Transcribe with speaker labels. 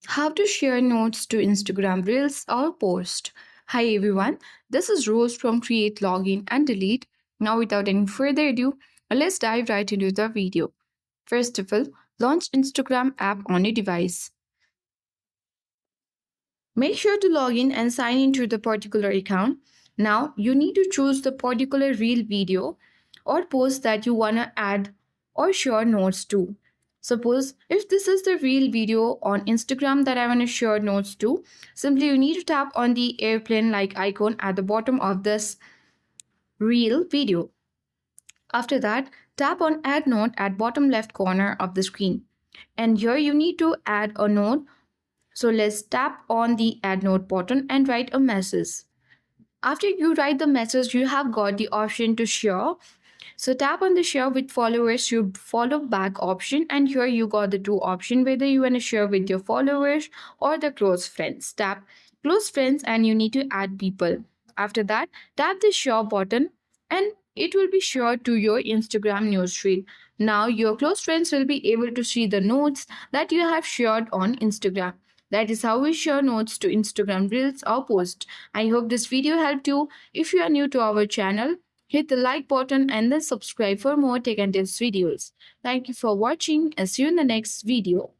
Speaker 1: How to share notes to Instagram Reels or post. Hi everyone, this is Rose from Create, Login and Delete. Now, without any further ado, let's dive right into the video. First of all, launch Instagram app on your device. Make sure to log in and sign into the particular account. Now, you need to choose the particular reel video or post that you want to add or share notes to. Suppose if this is the reel video on Instagram that I want to share notes to, simply you need to tap on the airplane like icon at the bottom of this reel video. After that, tap on add note at bottom left corner of the screen. And here you need to add a note, so let's tap on the add note button and write a message. After you write the message, you have got the option to share. So tap on the share with followers to follow back option, and here you got the two option whether you want to share with your followers or the close friends. Tap close friends and you need to add people. After that, tap the share button and it will be shared to your Instagram newsfeed. Now your close friends will be able to see the notes that you have shared on Instagram. That is how we share notes to Instagram Reels or post. I hope this video helped you. If you are new to our channel, hit the like button and then subscribe for more tech and tips videos. Thank you for watching and see you in the next video.